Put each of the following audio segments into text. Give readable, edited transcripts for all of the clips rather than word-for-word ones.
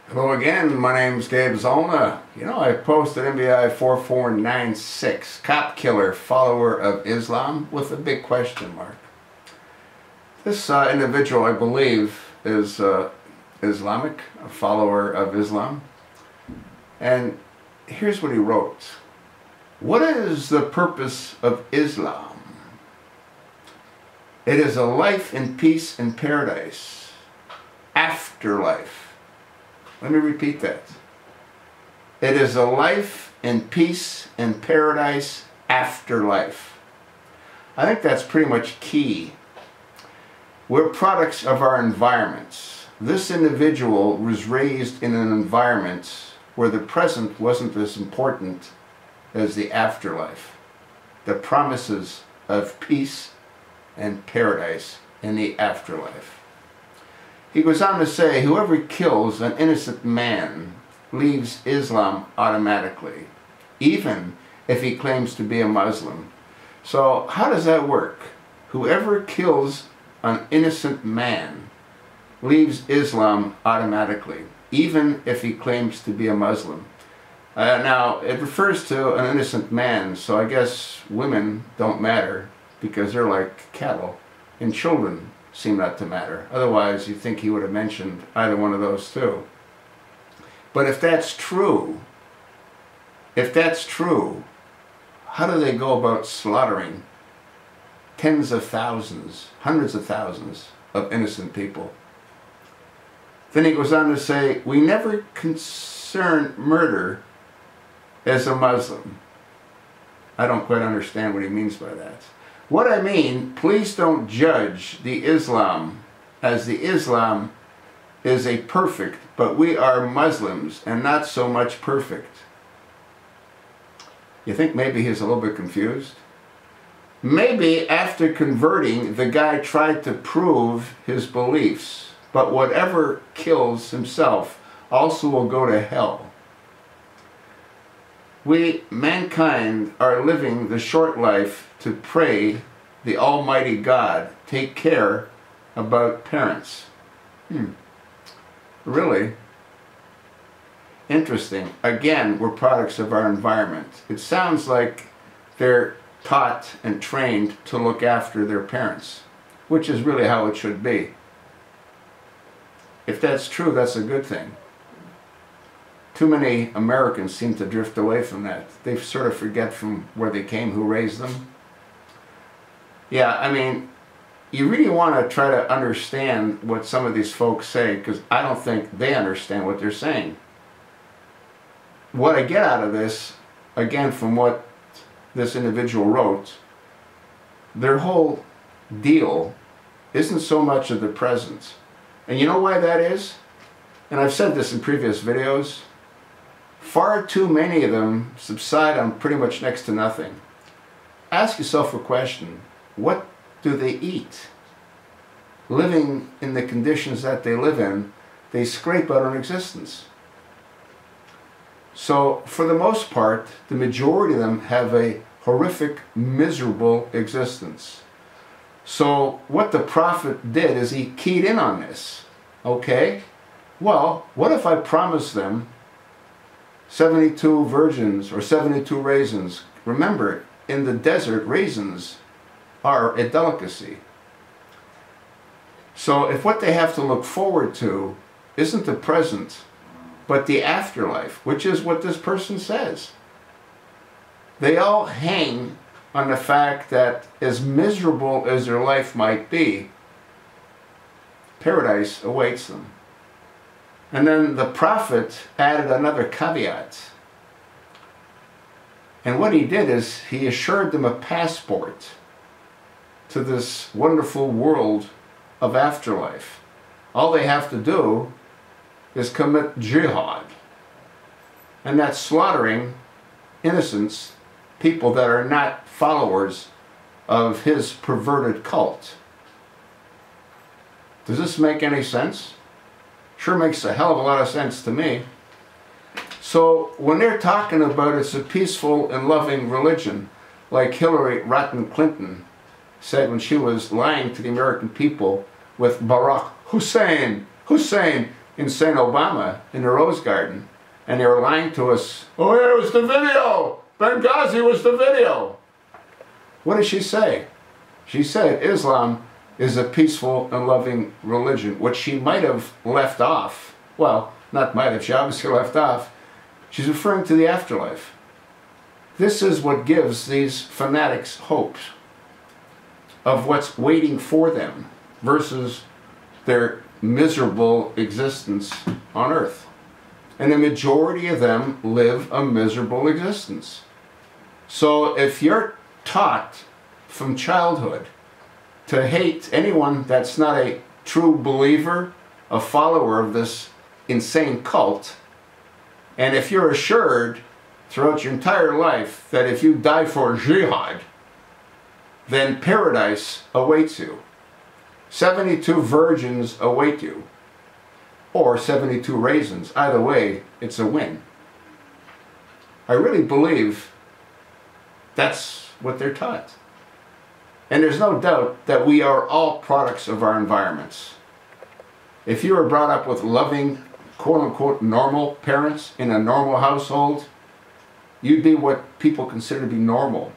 Hello again, my name's Gabe Zollner. You know, I posted MVI 4496, cop killer, follower of Islam, with a big question mark. This individual, I believe, is Islamic, a follower of Islam. And here's what he wrote. What is the purpose of Islam? It is a life in peace and paradise. Afterlife. Let me repeat that. It is a life in peace and paradise after life. I think that's pretty much key. We're products of our environments. This individual was raised in an environment where the present wasn't as important as the afterlife. The promises of peace and paradise in the afterlife. He goes on to say, whoever kills an innocent man leaves Islam automatically, even if he claims to be a Muslim. So how does that work? Whoever kills an innocent man leaves Islam automatically, even if he claims to be a Muslim. Now, it refers to an innocent man, so I guess women don't matter because they're like cattle, and children seem not to matter. Otherwise, you'd think he would have mentioned either one of those two. But if that's true, how do they go about slaughtering tens of thousands, hundreds of thousands of innocent people? Then he goes on to say, we never concern murder as a Muslim. I don't quite understand what he means by that. What I mean, please don't judge the Islam as the Islam is a perfect, but we are Muslims and not so much perfect. You think maybe he's a little bit confused? Maybe after converting, the guy tried to prove his beliefs, but whatever kills himself also will go to hell. We, mankind, are living the short life to pray the Almighty God take care about parents. Really? Interesting. Again, we're products of our environment. It sounds like they're taught and trained to look after their parents, which is really how it should be. If that's true, that's a good thing. Too many Americans seem to drift away from that. They sort of forget from where they came, who raised them. Yeah, I mean, you really want to try to understand what some of these folks say, because I don't think they understand what they're saying. What I get out of this, again, from what this individual wrote, their whole deal isn't so much of the present. And you know why that is? And I've said this in previous videos. Far too many of them subside on pretty much next to nothing. Ask yourself a question. What do they eat? Living in the conditions that they live in, they scrape out an existence. So, for the most part, the majority of them have a horrific, miserable existence. So, what the prophet did is he keyed in on this. Okay, well, what if I promise them 72 virgins or 72 raisins? Remember, in the desert, raisins are a delicacy. So if what they have to look forward to isn't the present, but the afterlife, which is what this person says, they all hang on the fact that as miserable as their life might be, paradise awaits them. And then the prophet added another caveat. And what he did is he assured them a passport to this wonderful world of afterlife. All they have to do is commit jihad. And that's slaughtering innocents, people that are not followers of his perverted cult. Does this make any sense? Sure makes a hell of a lot of sense to me. So when they're talking about it's a peaceful and loving religion, like Hillary Rotten Clinton said when she was lying to the American people with Barack Hussein, in St. Obama in the Rose Garden, and they were lying to us, oh yeah, it was the video! Benghazi was the video! What did she say? She said Islam is a peaceful and loving religion, which she might have left off. Well, not might have, she obviously left off. She's referring to the afterlife. This is what gives these fanatics hopes of what's waiting for them versus their miserable existence on earth. And the majority of them live a miserable existence. So if you're taught from childhood to hate anyone that's not a true believer, a follower of this insane cult, and if you're assured throughout your entire life that if you die for jihad, then paradise awaits you. 72 virgins await you. Or 72 raisins. Either way, it's a win. I really believe that's what they're taught. And there's no doubt that we are all products of our environments. If you were brought up with loving, quote-unquote, normal parents in a normal household, you'd be what people consider to be normal.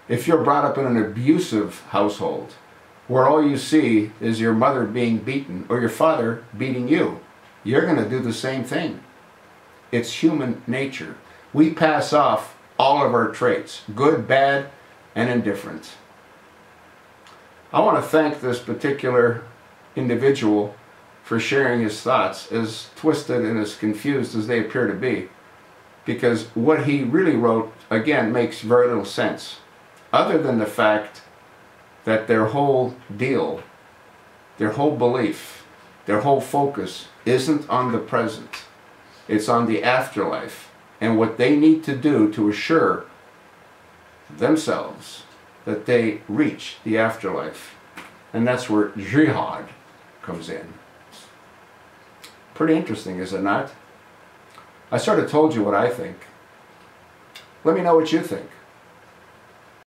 If you're brought up in an abusive household, where all you see is your mother being beaten or your father beating you, you're going to do the same thing. It's human nature. We pass off all of our traits, good, bad, and indifferent. I want to thank this particular individual for sharing his thoughts, as twisted and as confused as they appear to be, because what he really wrote, again, makes very little sense, other than the fact that their whole deal, their whole belief, their whole focus isn't on the present. It's on the afterlife and what they need to do to assure themselves that they reach the afterlife. And that's where jihad comes in. Pretty interesting, is it not? I sort of told you what I think. Let me know what you think.